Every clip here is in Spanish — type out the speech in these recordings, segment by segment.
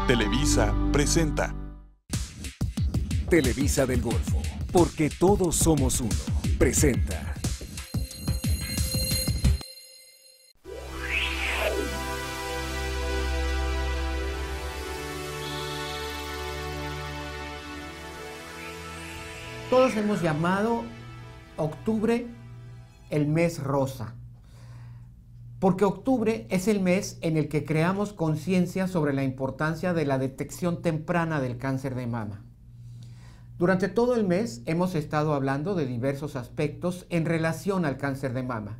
Televisa presenta Televisa del Golfo, porque todos somos uno, presenta Todos hemos llamado octubre el mes rosa, porque octubre es el mes en el que creamos conciencia sobre la importancia de la detección temprana del cáncer de mama. Durante todo el mes hemos estado hablando de diversos aspectos en relación al cáncer de mama.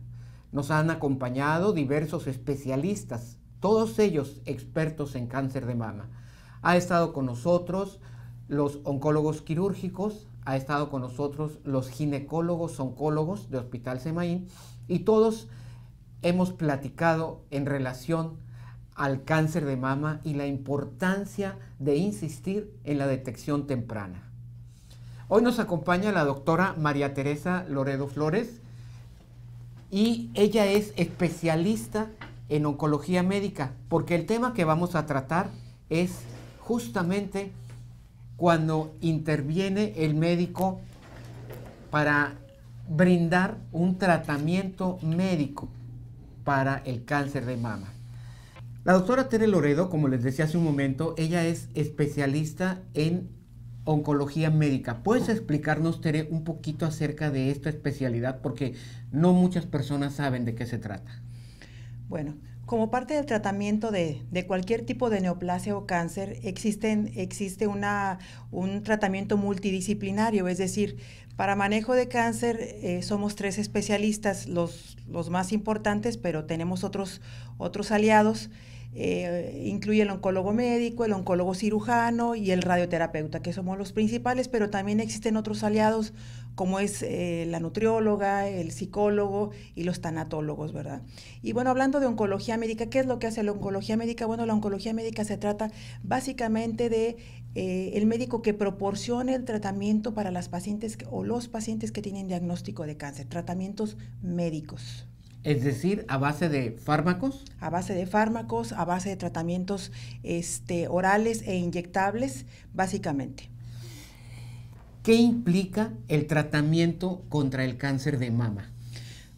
Nos han acompañado diversos especialistas, todos ellos expertos en cáncer de mama. Ha estado con nosotros los oncólogos quirúrgicos, ha estado con nosotros los ginecólogos oncólogos de Hospital Semaín, y todos hemos platicado en relación al cáncer de mama y la importancia de insistir en la detección temprana. Hoy nos acompaña la doctora María Teresa Loredo Flores, y ella es especialista en oncología médica, porque el tema que vamos a tratar es justamente cuando interviene el médico para brindar un tratamiento médico para el cáncer de mama. La doctora Tere Loredo, como les decía hace un momento, ella es especialista en oncología médica. ¿Puedes explicarnos, Tere, un poquito acerca de esta especialidad? Porque no muchas personas saben de qué se trata. Bueno, como parte del tratamiento de cualquier tipo de neoplasia o cáncer, existe un tratamiento multidisciplinario, es decir, para manejo de cáncer somos 3 especialistas, los más importantes, pero tenemos otros aliados. Incluye el oncólogo médico, el oncólogo cirujano y el radioterapeuta, que somos los principales, pero también existen otros aliados como es la nutrióloga, el psicólogo y los tanatólogos, ¿verdad? Y bueno, hablando de oncología médica, ¿qué es lo que hace la oncología médica? Bueno, la oncología médica se trata básicamente de el médico que proporcione el tratamiento para las pacientes o los pacientes que tienen diagnóstico de cáncer, tratamientos médicos. Es decir, ¿a base de fármacos? A base de fármacos, a base de tratamientos orales e inyectables, básicamente. ¿Qué implica el tratamiento contra el cáncer de mama?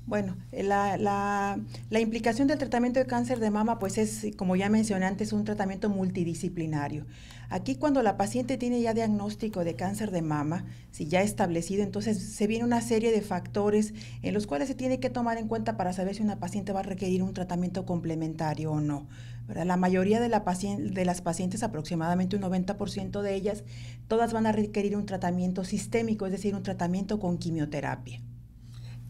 Bueno, la implicación del tratamiento de cáncer de mama, pues es, como ya mencioné antes, un tratamiento multidisciplinario. Aquí cuando la paciente tiene ya diagnóstico de cáncer de mama, si ya establecido, entonces se viene una serie de factores en los cuales se tiene que tomar en cuenta para saber si una paciente va a requerir un tratamiento complementario o no, ¿verdad? La mayoría de las pacientes, aproximadamente un 90% de ellas, todas van a requerir un tratamiento sistémico, es decir, un tratamiento con quimioterapia.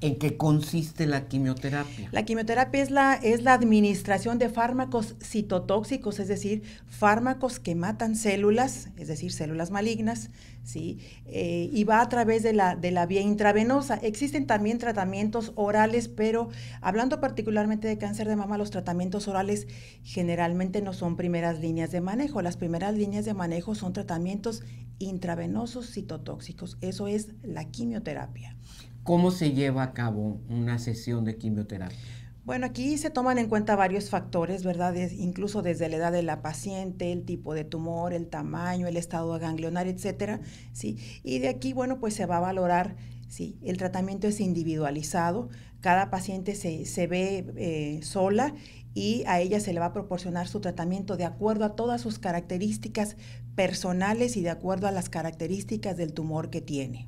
¿En qué consiste la quimioterapia? La quimioterapia es la administración de fármacos citotóxicos, es decir, fármacos que matan células, es decir, células malignas, ¿sí? Y va a través de la vía intravenosa. Existen también tratamientos orales, pero hablando particularmente de cáncer de mama, los tratamientos orales generalmente no son primeras líneas de manejo. Las primeras líneas de manejo son tratamientos intravenosos citotóxicos. Eso es la quimioterapia. ¿Cómo se lleva a cabo una sesión de quimioterapia? Bueno, aquí se toman en cuenta varios factores, ¿verdad? Incluso desde la edad de la paciente, el tipo de tumor, el tamaño, el estado ganglionar, etcétera, ¿sí? Y de aquí, bueno, pues se va a valorar, ¿sí? El tratamiento es individualizado, cada paciente se ve sola y a ella se le va a proporcionar su tratamiento de acuerdo a todas sus características personales y de acuerdo a las características del tumor que tiene.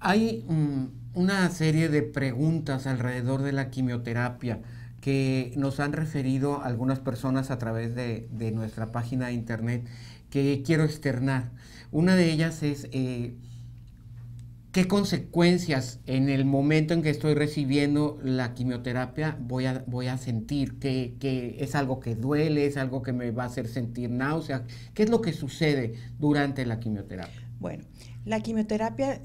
Hay una serie de preguntas alrededor de la quimioterapia que nos han referido algunas personas a través de nuestra página de internet que quiero externar. Una de ellas es ¿qué consecuencias en el momento en que estoy recibiendo la quimioterapia voy a sentir? ¿Que es algo que duele? ¿Es algo que me va a hacer sentir náusea? ¿Qué es lo que sucede durante la quimioterapia? Bueno, La quimioterapia,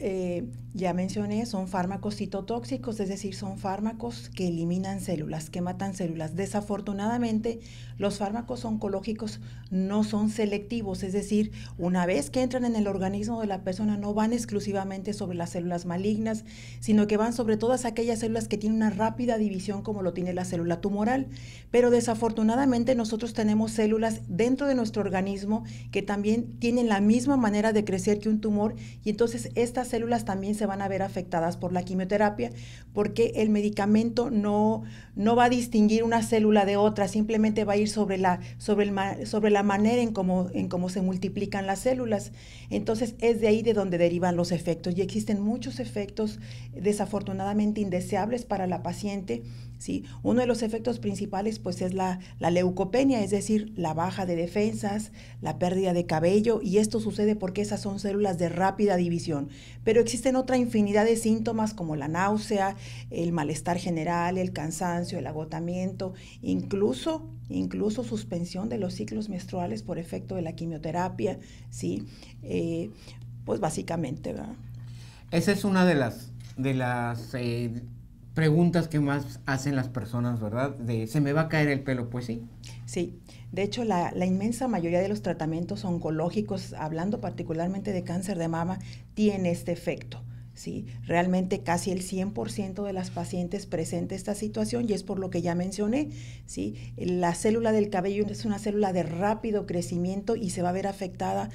ya mencioné, son fármacos citotóxicos, es decir, son fármacos que eliminan células, que matan células. Desafortunadamente, los fármacos oncológicos no son selectivos, es decir, una vez que entran en el organismo de la persona no van exclusivamente sobre las células malignas, sino que van sobre todas aquellas células que tienen una rápida división como lo tiene la célula tumoral. Pero desafortunadamente nosotros tenemos células dentro de nuestro organismo que también tienen la misma manera de crecer que un tumor, y entonces estas células también se van a ver afectadas por la quimioterapia, porque el medicamento no va a distinguir una célula de otra, simplemente va a ir sobre la manera en cómo se multiplican las células. Entonces es de ahí de donde derivan los efectos, y existen muchos efectos desafortunadamente indeseables para la paciente. ¿Sí? Uno de los efectos principales pues es la leucopenia, es decir, la baja de defensas, la pérdida de cabello, y esto sucede porque esas son células de rápida división. Pero existen otra infinidad de síntomas como la náusea, el malestar general, el cansancio, el agotamiento, incluso suspensión de los ciclos menstruales por efecto de la quimioterapia, ¿sí? Pues básicamente, ¿verdad? Esa es una de las preguntas que más hacen las personas, ¿verdad? ¿Se me va a caer el pelo? Pues sí. Sí, de hecho la inmensa mayoría de los tratamientos oncológicos, hablando particularmente de cáncer de mama, tiene este efecto. Sí, realmente casi el 100% de las pacientes presenta esta situación, y es por lo que ya mencioné. ¿Sí? La célula del cabello es una célula de rápido crecimiento y se va a ver afectada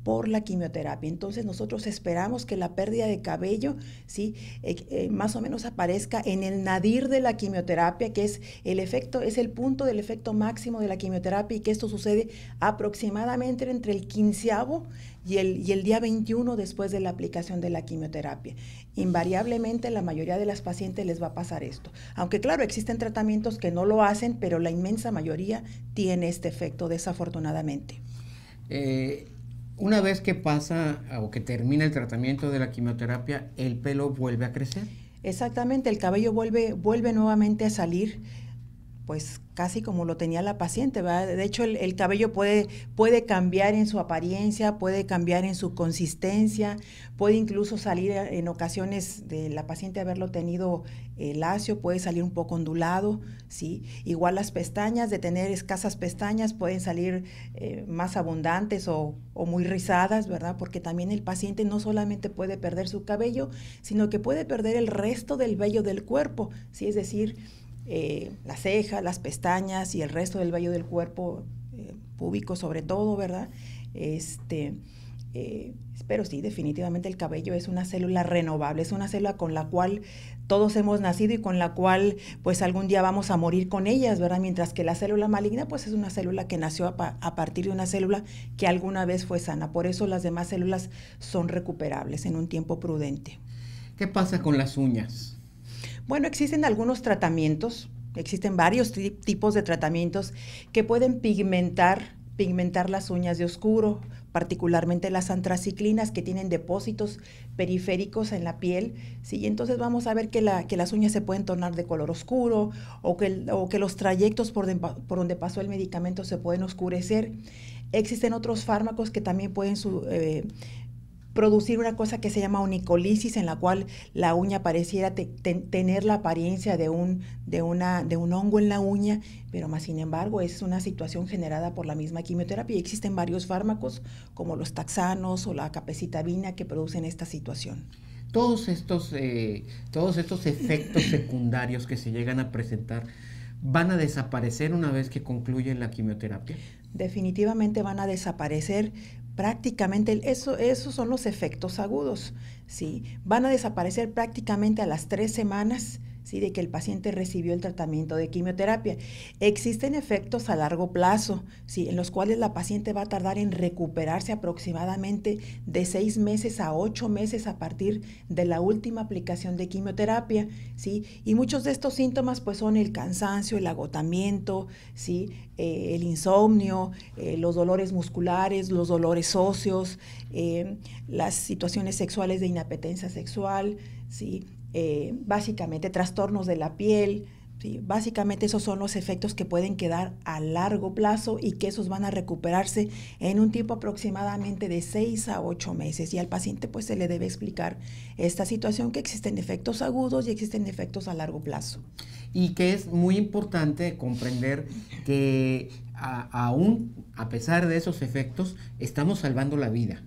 por la quimioterapia. Entonces nosotros esperamos que la pérdida de cabello, ¿sí? Más o menos aparezca en el nadir de la quimioterapia, que es el punto del efecto máximo de la quimioterapia, y que esto sucede aproximadamente entre el 15º y el día 21 después de la aplicación de la quimioterapia. Invariablemente la mayoría de las pacientes les va a pasar esto. Aunque claro, existen tratamientos que no lo hacen, pero la inmensa mayoría tiene este efecto desafortunadamente. Una vez que pasa o que termina el tratamiento de la quimioterapia, ¿el pelo vuelve a crecer? Exactamente, el cabello vuelve nuevamente a salir, pues casi como lo tenía la paciente, ¿verdad? De hecho, el cabello puede cambiar en su apariencia, puede cambiar en su consistencia, puede incluso salir en ocasiones de la paciente haberlo tenido lacio, puede salir un poco ondulado, ¿sí? Igual las pestañas, de tener escasas pestañas, pueden salir más abundantes o muy rizadas, ¿verdad? Porque también el paciente no solamente puede perder su cabello, sino que puede perder el resto del vello del cuerpo, ¿sí? Es decir, las cejas, las pestañas y el resto del vello del cuerpo, púbico sobre todo, ¿verdad? Pero sí, definitivamente el cabello es una célula renovable, es una célula con la cual todos hemos nacido y con la cual pues algún día vamos a morir con ellas, ¿verdad? Mientras que la célula maligna pues es una célula que nació a partir de una célula que alguna vez fue sana. Por eso las demás células son recuperables en un tiempo prudente. ¿Qué pasa con las uñas? Bueno, existen algunos tratamientos, existen varios tipos de tratamientos que pueden pigmentar las uñas de oscuro, particularmente las antraciclinas, que tienen depósitos periféricos en la piel, ¿sí? Y entonces vamos a ver que las uñas se pueden tornar de color oscuro, o que los trayectos por donde pasó el medicamento se pueden oscurecer. Existen otros fármacos que también pueden producir una cosa que se llama onicolisis, en la cual la uña pareciera tener la apariencia de un hongo en la uña, pero más sin embargo es una situación generada por la misma quimioterapia, y existen varios fármacos como los taxanos o la capecitabina que producen esta situación. Todos estos efectos secundarios que se llegan a presentar, ¿van a desaparecer una vez que concluye la quimioterapia? Definitivamente van a desaparecer. Prácticamente, esos son los efectos agudos, ¿sí? Van a desaparecer prácticamente a las 3 semanas, ¿sí? De que el paciente recibió el tratamiento de quimioterapia. Existen efectos a largo plazo, ¿sí? En los cuales la paciente va a tardar en recuperarse aproximadamente de 6 meses a 8 meses a partir de la última aplicación de quimioterapia, ¿sí? Y muchos de estos síntomas pues son el cansancio, el agotamiento, ¿sí? El insomnio, los dolores musculares, los dolores óseos, las situaciones sexuales de inapetencia sexual, ¿sí? Básicamente trastornos de la piel, ¿sí? Básicamente esos son los efectos que pueden quedar a largo plazo y que esos van a recuperarse en un tiempo aproximadamente de 6 a 8 meses. Y al paciente pues se le debe explicar esta situación, que existen efectos agudos y existen efectos a largo plazo. Y que es muy importante comprender que aún a pesar de esos efectos estamos salvando la vida.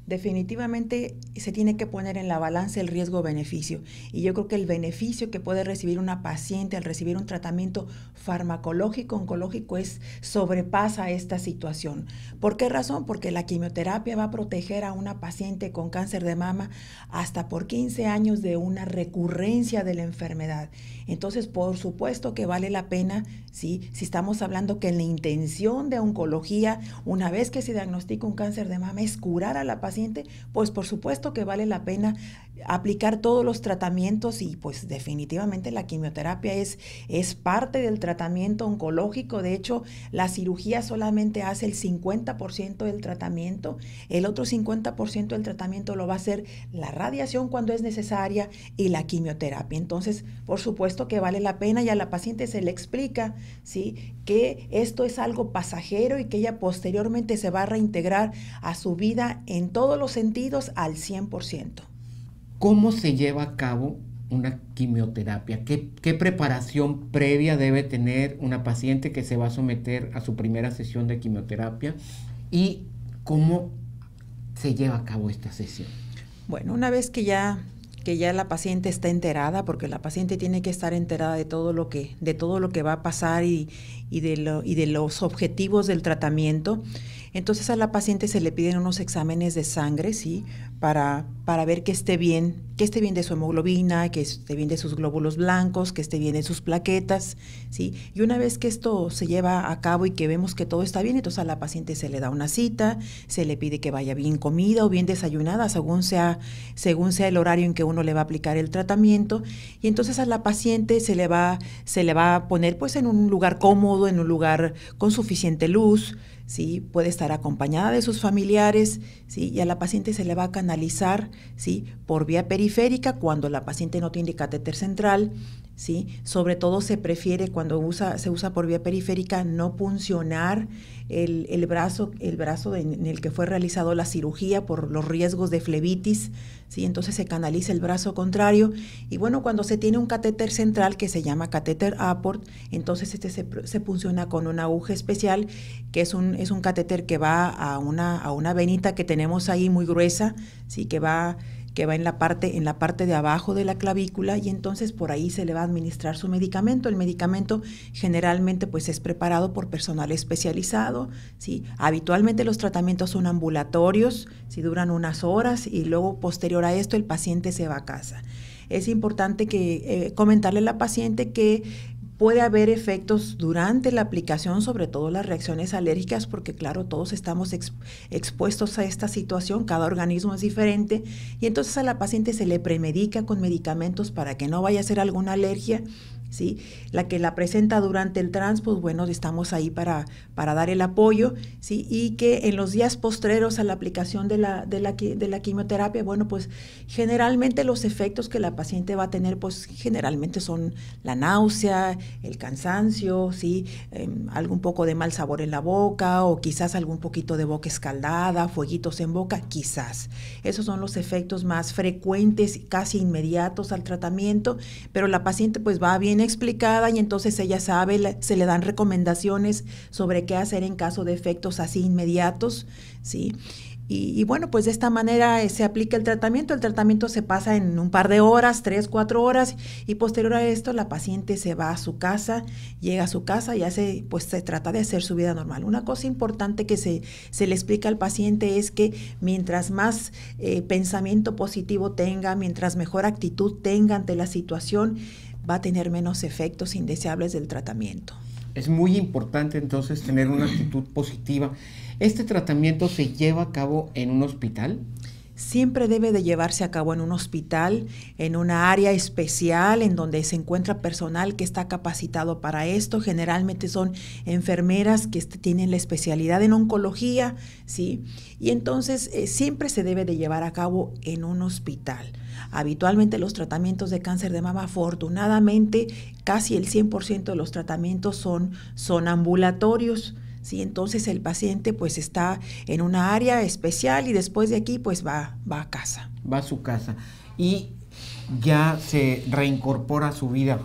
Definitivamente se tiene que poner en la balanza el riesgo-beneficio, y yo creo que el beneficio que puede recibir una paciente al recibir un tratamiento farmacológico oncológico sobrepasa esta situación. ¿Por qué razón? Porque la quimioterapia va a proteger a una paciente con cáncer de mama hasta por 15 años de una recurrencia de la enfermedad. Entonces, por supuesto que vale la pena, ¿sí? Si estamos hablando que la intención de oncología, una vez que se diagnostica un cáncer de mama, es curar a la paciente, pues por supuesto que vale la pena aplicar todos los tratamientos, y pues definitivamente la quimioterapia es parte del tratamiento oncológico. De hecho, la cirugía solamente hace el 50% del tratamiento, el otro 50% del tratamiento lo va a hacer la radiación cuando es necesaria y la quimioterapia. Entonces, por supuesto que vale la pena, y a la paciente se le explica, ¿sí?, que esto es algo pasajero y que ella posteriormente se va a reintegrar a su vida en todos los sentidos al 100%. ¿Cómo se lleva a cabo una quimioterapia? ¿Qué preparación previa debe tener una paciente que se va a someter a su primera sesión de quimioterapia? ¿Y cómo se lleva a cabo esta sesión? Bueno, una vez que ya la paciente está enterada, porque la paciente tiene que estar enterada de todo lo que va a pasar y de los objetivos del tratamiento. Entonces a la paciente se le piden unos exámenes de sangre, ¿sí?, para ver que esté bien de su hemoglobina, que esté bien de sus glóbulos blancos, que esté bien de sus plaquetas, ¿sí? Y una vez que esto se lleva a cabo y que vemos que todo está bien, entonces a la paciente se le da una cita, se le pide que vaya bien comida o bien desayunada, según sea el horario en que uno le va a aplicar el tratamiento, y entonces a la paciente se le va a poner pues en un lugar cómodo, en un lugar con suficiente luz, ¿sí? Puede estar acompañada de sus familiares, ¿sí? Y a la paciente se le va a canalizar, ¿sí?, por vía periférica cuando la paciente no tiene catéter central, ¿sí? Sobre todo se prefiere, cuando se usa por vía periférica, no puncionar el brazo en el que fue realizado la cirugía por los riesgos de flebitis, ¿sí? Entonces se canaliza el brazo contrario, y bueno, cuando se tiene un catéter central que se llama catéter Apport, entonces se punciona con una aguja especial, que es un catéter que va a una venita que tenemos ahí muy gruesa, ¿sí?, que va en la parte de abajo de la clavícula, y entonces por ahí se le va a administrar su medicamento. El medicamento generalmente pues es preparado por personal especializado, ¿sí? Habitualmente los tratamientos son ambulatorios, ¿sí?, duran unas horas, y luego posterior a esto el paciente se va a casa. Es importante comentarle a la paciente que puede haber efectos durante la aplicación, sobre todo las reacciones alérgicas, porque claro, todos estamos expuestos a esta situación, cada organismo es diferente, y entonces a la paciente se le premedica con medicamentos para que no vaya a hacer alguna alergia, ¿sí? La que la presenta durante el trans, pues bueno, estamos ahí para dar el apoyo, ¿sí? Y que en los días postreros a la aplicación de la quimioterapia, bueno, pues generalmente los efectos que la paciente va a tener, pues generalmente son la náusea, el cansancio, ¿sí? Algún poco de mal sabor en la boca, o quizás algún poquito de boca escaldada, fueguitos en boca, quizás. Esos son los efectos más frecuentes, casi inmediatos al tratamiento, pero la paciente pues va bien explicada, y entonces ella sabe, se le dan recomendaciones sobre qué hacer en caso de efectos así inmediatos, ¿sí? Y bueno, pues de esta manera se aplica el tratamiento. El tratamiento se pasa en un par de horas, 3, 4 horas, y posterior a esto la paciente se va a su casa, llega a su casa y se trata de hacer su vida normal. Una cosa importante que se le explica al paciente es que mientras más pensamiento positivo tenga, mientras mejor actitud tenga ante la situación, va a tener menos efectos indeseables del tratamiento. Es muy importante entonces tener una actitud positiva. ¿Este tratamiento se lleva a cabo en un hospital? siempre debe de llevarse a cabo en un hospital, en una área especial en donde se encuentra personal que está capacitado para esto. Generalmente son enfermeras que tienen la especialidad en oncología, ¿sí? Y entonces siempre se debe de llevar a cabo en un hospital. Habitualmente los tratamientos de cáncer de mama, afortunadamente, casi el 100% de los tratamientos son ambulatorios. Sí, entonces el paciente pues está en una área especial y después de aquí pues va a casa. Va a su casa y ya se reincorpora a su vida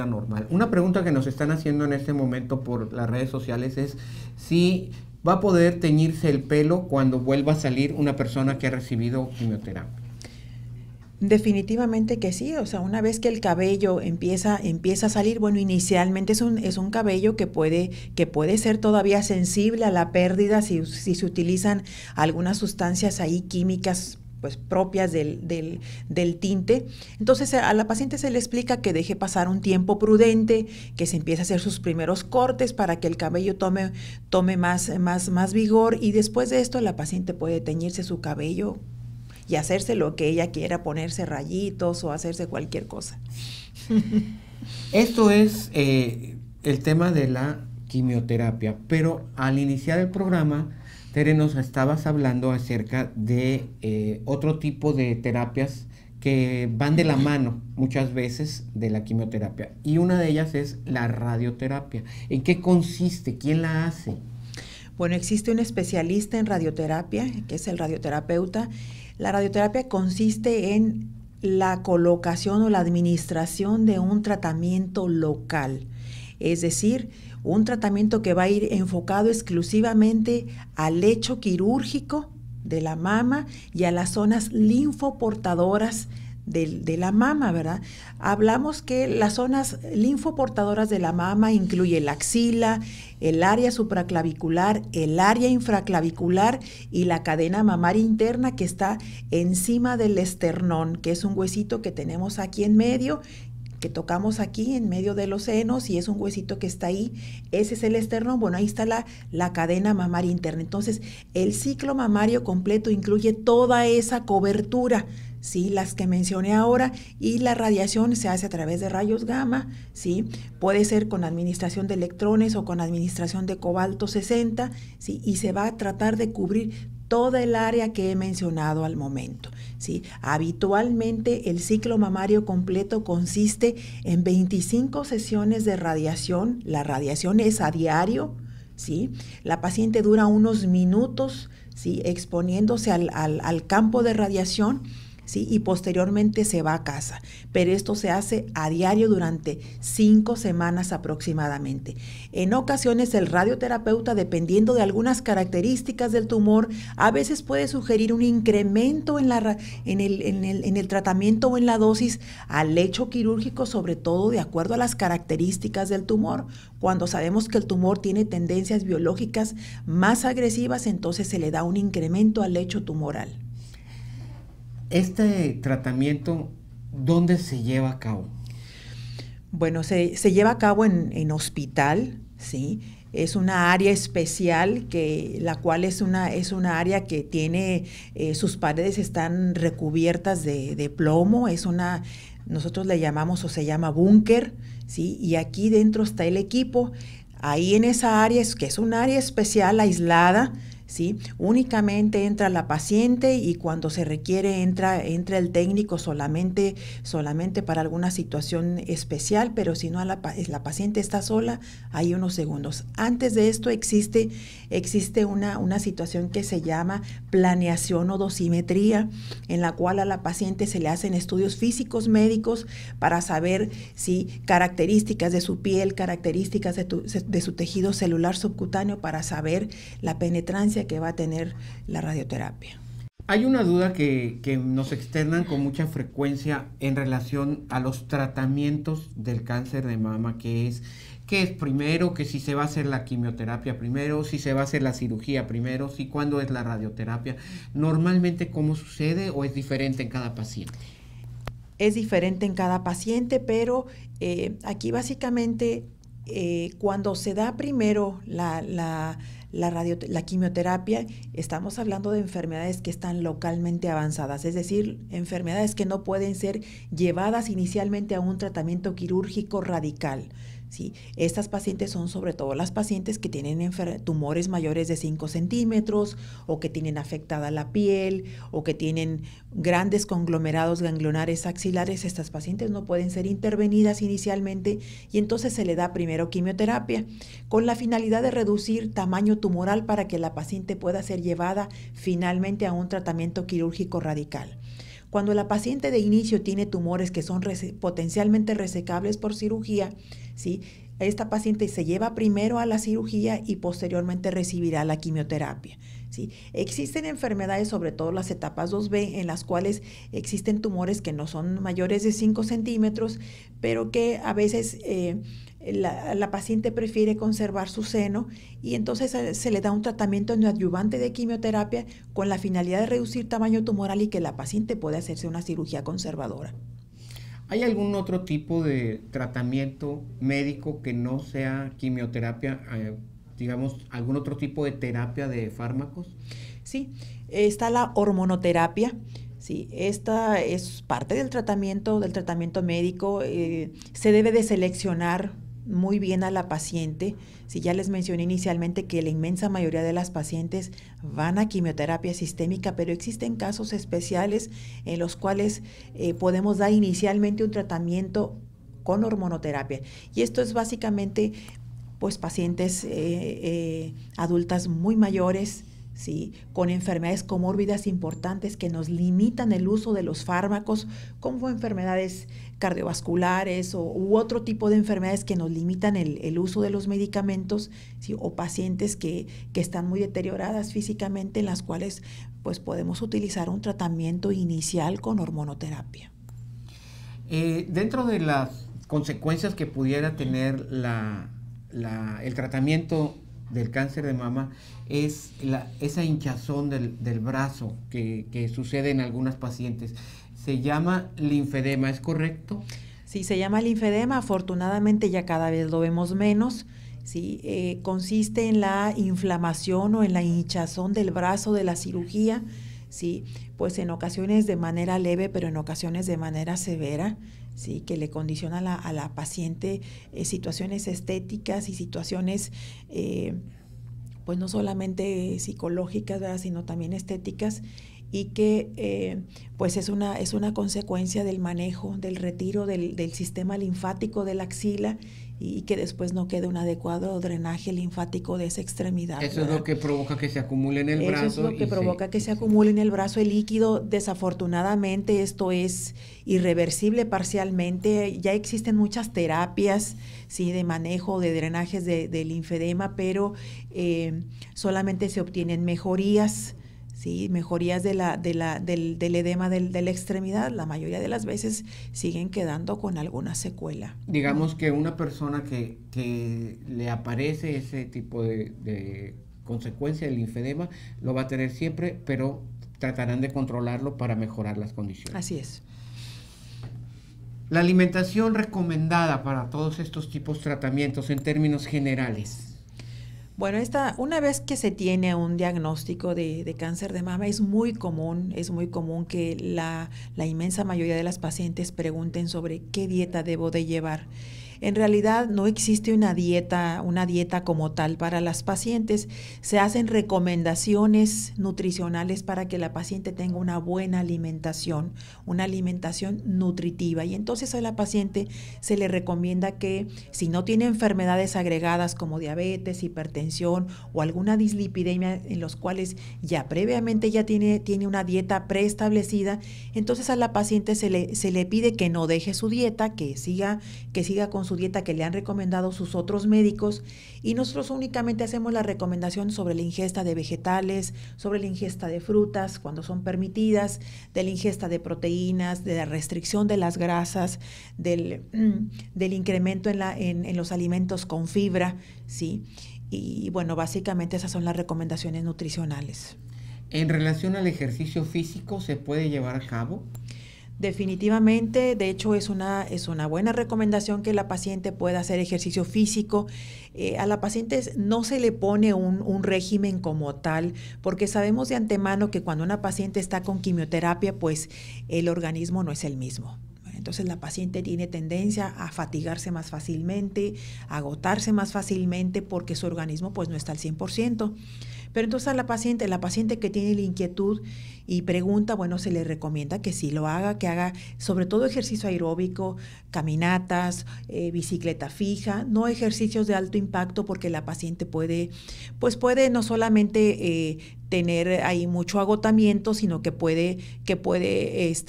normal. Una pregunta que nos están haciendo en este momento por las redes sociales es si va a poder teñirse el pelo cuando vuelva a salir una persona que ha recibido quimioterapia. Definitivamente que sí, o sea, una vez que el cabello empieza a salir, bueno, inicialmente es un cabello que puede ser todavía sensible a la pérdida si se utilizan algunas sustancias ahí químicas pues propias del tinte. Entonces a la paciente se le explica que deje pasar un tiempo prudente, que se empiece a hacer sus primeros cortes para que el cabello tome más vigor, y después de esto la paciente puede teñirse su cabello y hacerse lo que ella quiera, ponerse rayitos o hacerse cualquier cosa. Esto es el tema de la quimioterapia, pero al iniciar el programa, Tere, nos estabas hablando acerca de otro tipo de terapias que van de la mano muchas veces de la quimioterapia, y una de ellas es la radioterapia. ¿En qué consiste? ¿Quién la hace? Bueno, existe un especialista en radioterapia, que es el radioterapeuta. La radioterapia consiste en la colocación o la administración de un tratamiento local, es decir, un tratamiento que va a ir enfocado exclusivamente al lecho quirúrgico de la mama y a las zonas linfoportadoras de la mama, ¿verdad? Hablamos que las zonas linfoportadoras de la mama incluye la axila, el área supraclavicular, el área infraclavicular y la cadena mamaria interna, que está encima del esternón, que es un huesito que tenemos aquí en medio, que tocamos aquí en medio de los senos, y es un huesito que está ahí. Ese es el esternón. Bueno, ahí está la cadena mamaria interna. Entonces, el ciclo mamario completo incluye toda esa cobertura, ¿sí? Las que mencioné ahora, y la radiación se hace a través de rayos gamma, ¿sí? Puede ser con administración de electrones o con administración de cobalto 60, ¿sí? Y se va a tratar de cubrir toda el área que he mencionado al momento, ¿sí? Habitualmente el ciclo mamario completo consiste en 25 sesiones de radiación. La radiación es a diario, ¿sí? La paciente dura unos minutos, ¿sí? Exponiéndose al campo de radiación, ¿sí? Y posteriormente se va a casa, pero esto se hace a diario durante 5 semanas aproximadamente. En ocasiones el radioterapeuta, dependiendo de algunas características del tumor, a veces puede sugerir un incremento en el tratamiento o en la dosis al lecho quirúrgico, sobre todo de acuerdo a las características del tumor. Cuando sabemos que el tumor tiene tendencias biológicas más agresivas, entonces se le da un incremento al lecho tumoral. ¿Este tratamiento dónde se lleva a cabo? Bueno, se lleva a cabo en hospital, ¿sí? Es una área especial, la cual es una área que tiene, sus paredes están recubiertas de plomo. Nosotros le llamamos, o se llama búnker, ¿sí? Y aquí dentro está el equipo. Ahí en esa área, que es un área especial aislada, ¿sí? Únicamente entra la paciente, y cuando se requiere entra el técnico solamente para alguna situación especial, pero si no la paciente está sola, hay unos segundos. Antes de esto existe una situación que se llama planeación o dosimetría, en la cual a la paciente se le hacen estudios físicos médicos para saber si características de su piel, características de su tejido celular subcutáneo, para saber la penetrancia que va a tener la radioterapia. Hay una duda que nos externan con mucha frecuencia en relación a los tratamientos del cáncer de mama, que es primero, que si se va a hacer la quimioterapia primero, si se va a hacer la cirugía primero, si cuándo es la radioterapia. Normalmente, ¿cómo sucede, o es diferente en cada paciente? Es diferente en cada paciente, pero aquí básicamente cuando se da primero la la quimioterapia, estamos hablando de enfermedades que están localmente avanzadas, es decir, enfermedades que no pueden ser llevadas inicialmente a un tratamiento quirúrgico radical. ¿Sí? Estas pacientes son sobre todo las pacientes que tienen tumores mayores de 5 centímetros o que tienen afectada la piel o que tienen grandes conglomerados ganglionares axilares. Estas pacientes no pueden ser intervenidas inicialmente y entonces se le da primero quimioterapia con la finalidad de reducir tamaño tumoral para que la paciente pueda ser llevada finalmente a un tratamiento quirúrgico radical. Cuando la paciente de inicio tiene tumores que son potencialmente resecables por cirugía, ¿sí? Esta paciente se lleva primero a la cirugía y posteriormente recibirá la quimioterapia, ¿sí? Existen enfermedades, sobre todo las etapas 2B, en las cuales existen tumores que no son mayores de 5 centímetros, pero que a veces la paciente prefiere conservar su seno y entonces se le da un tratamiento neoadyuvante de quimioterapia con la finalidad de reducir tamaño tumoral y que la paciente pueda hacerse una cirugía conservadora. ¿Hay algún otro tipo de tratamiento médico que no sea quimioterapia, digamos, algún otro tipo de terapia de fármacos? Sí, está la hormonoterapia. Sí, esta es parte del tratamiento médico. Se debe de seleccionar muy bien a la paciente. Si ya les mencioné inicialmente que la inmensa mayoría de las pacientes van a quimioterapia sistémica, pero existen casos especiales en los cuales podemos dar inicialmente un tratamiento con hormonoterapia. Y esto es básicamente pues pacientes adultas muy mayores, ¿sí? Con enfermedades comórbidas importantes que nos limitan el uso de los fármacos, como enfermedades cardiovasculares u otro tipo de enfermedades que nos limitan el uso de los medicamentos, ¿sí? O pacientes que están muy deterioradas físicamente, en las cuales pues podemos utilizar un tratamiento inicial con hormonoterapia. Dentro de las consecuencias que pudiera tener el tratamiento del cáncer de mama es esa hinchazón del brazo que sucede en algunas pacientes. Se llama linfedema, ¿es correcto? Sí, se llama linfedema. Afortunadamente ya cada vez lo vemos menos. Sí, consiste en la inflamación o en la hinchazón del brazo de la cirugía. Sí, pues en ocasiones de manera leve, pero en ocasiones de manera severa. Sí, que le condiciona a la paciente situaciones estéticas y situaciones pues no solamente psicológicas, ¿verdad?, sino también estéticas, y que pues es una consecuencia del manejo, del retiro del sistema linfático de la axila y que después no quede un adecuado drenaje linfático de esa extremidad. Eso es lo que provoca que se acumule en el brazo. Eso es lo que provoca que se acumule en el brazo el líquido. Desafortunadamente esto es irreversible parcialmente. Ya existen muchas terapias, sí, de manejo de drenajes de linfedema, pero solamente se obtienen mejorías. Sí, mejorías del edema de la extremidad. La mayoría de las veces siguen quedando con alguna secuela. Digamos que una persona que le aparece ese tipo de consecuencia del linfedema lo va a tener siempre, pero tratarán de controlarlo para mejorar las condiciones. Así es. La alimentación recomendada para todos estos tipos de tratamientos en términos generales. Bueno, una vez que se tiene un diagnóstico de cáncer de mama, es muy común que la inmensa mayoría de las pacientes pregunten sobre qué dieta debo de llevar. En realidad no existe una dieta como tal para las pacientes. Se hacen recomendaciones nutricionales para que la paciente tenga una buena alimentación, una alimentación nutritiva. Y entonces a la paciente se le recomienda que si no tiene enfermedades agregadas como diabetes, hipertensión o alguna dislipidemia en los cuales ya previamente ya tiene una dieta preestablecida, entonces a la paciente se le pide que no deje su dieta, que siga con su dieta que le han recomendado sus otros médicos, y nosotros únicamente hacemos la recomendación sobre la ingesta de vegetales, sobre la ingesta de frutas cuando son permitidas, de la ingesta de proteínas, de la restricción de las grasas, del incremento en los alimentos con fibra, ¿sí? Y bueno, básicamente esas son las recomendaciones nutricionales. ¿En relación al ejercicio físico se puede llevar a cabo? Definitivamente, de hecho es una buena recomendación que la paciente pueda hacer ejercicio físico. A la paciente no se le pone un régimen como tal, porque sabemos de antemano que cuando una paciente está con quimioterapia, pues el organismo no es el mismo. Entonces la paciente tiene tendencia a fatigarse más fácilmente, a agotarse más fácilmente porque su organismo pues no está al 100%. Pero entonces a la paciente que tiene la inquietud y pregunta, bueno, se le recomienda que sí lo haga, que haga sobre todo ejercicio aeróbico, caminatas, bicicleta fija, no ejercicios de alto impacto porque la paciente puede no solamente tener ahí mucho agotamiento, sino que puede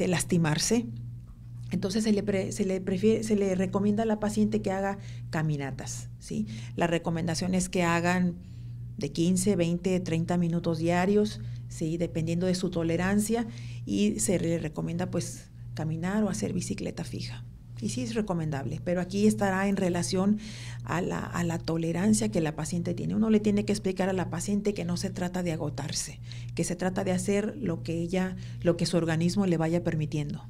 lastimarse. Entonces se le recomienda a la paciente que haga caminatas, ¿sí? La recomendación es que hagan de 15, 20, 30 minutos diarios, ¿sí? Dependiendo de su tolerancia, y se le recomienda pues caminar o hacer bicicleta fija. Y sí es recomendable, pero aquí estará en relación a la tolerancia que la paciente tiene. Uno le tiene que explicar a la paciente que no se trata de agotarse, que se trata de hacer lo que su organismo le vaya permitiendo.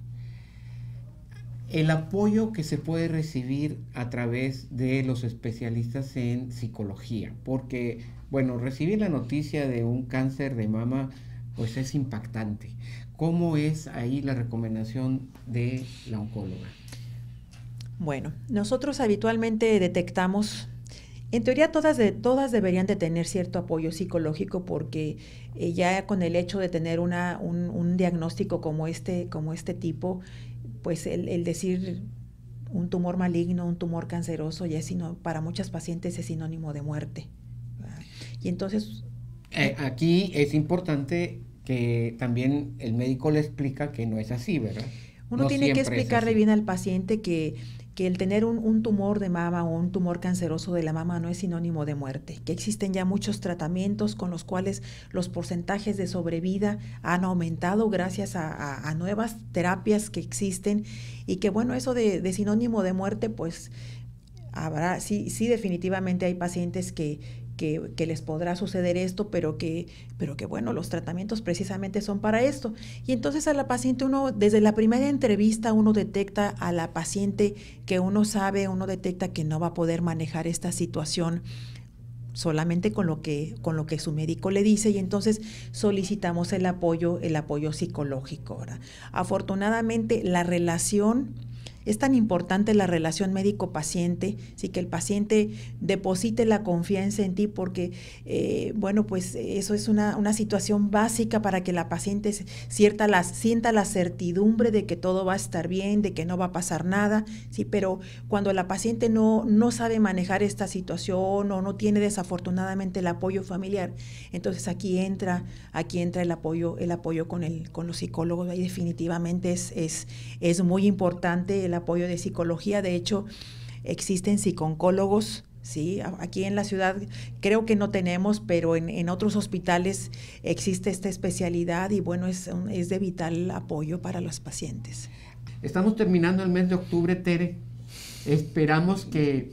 El apoyo que se puede recibir a través de los especialistas en psicología, porque, bueno, recibir la noticia de un cáncer de mama, pues es impactante. ¿Cómo es ahí la recomendación de la oncóloga? Bueno, nosotros habitualmente detectamos, en teoría todas deberían de tener cierto apoyo psicológico porque ya con el hecho de tener un diagnóstico como este tipo, pues el decir un tumor maligno, un tumor canceroso, ya para muchas pacientes es sinónimo de muerte, ¿verdad? Y entonces... Aquí es importante que también el médico le explica que no es así, ¿verdad? Uno tiene que explicarle bien al paciente que el tener un tumor de mama o un tumor canceroso de la mama no es sinónimo de muerte, que existen ya muchos tratamientos con los cuales los porcentajes de sobrevida han aumentado gracias a nuevas terapias que existen, y que bueno, eso de sinónimo de muerte, pues habrá, sí definitivamente hay pacientes que les podrá suceder esto, pero que bueno, los tratamientos precisamente son para esto. Y entonces a la paciente desde la primera entrevista uno detecta a la paciente que uno detecta que no va a poder manejar esta situación solamente con lo que su médico le dice, y entonces solicitamos el apoyo psicológico. ¿Verdad? Afortunadamente la relación es tan importante, la relación médico-paciente, sí, que el paciente deposite la confianza en ti, porque, bueno, pues eso es una situación básica para que la paciente sienta la certidumbre de que todo va a estar bien, de que no va a pasar nada, sí, pero cuando la paciente no sabe manejar esta situación o no tiene desafortunadamente el apoyo familiar, entonces aquí entra el apoyo con los psicólogos. Ahí definitivamente es muy importante el apoyo de psicología. De hecho, existen psicooncólogos, ¿sí? Aquí en la ciudad creo que no tenemos, pero en otros hospitales existe esta especialidad, y bueno, es de vital apoyo para los pacientes. Estamos terminando el mes de octubre, Tere. Esperamos que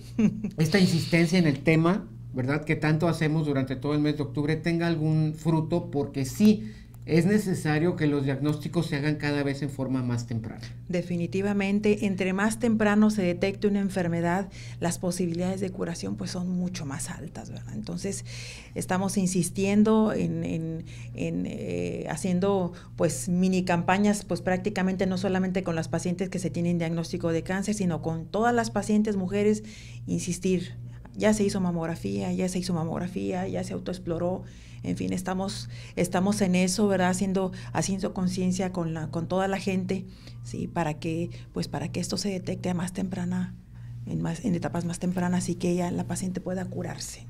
esta insistencia en el tema, ¿verdad?, que tanto hacemos durante todo el mes de octubre, tenga algún fruto, porque sí, es necesario que los diagnósticos se hagan cada vez en forma más temprana. Definitivamente, entre más temprano se detecte una enfermedad, las posibilidades de curación pues son mucho más altas, ¿verdad? Entonces, estamos insistiendo en haciendo pues mini campañas, pues prácticamente no solamente con las pacientes que se tienen diagnóstico de cáncer, sino con todas las pacientes mujeres, insistir. Ya se hizo mamografía, ya se autoexploró, en fin, estamos en eso, ¿verdad? Haciendo conciencia con toda la gente, sí, para que esto se detecte a más temprana, en etapas más tempranas, y que la paciente pueda curarse.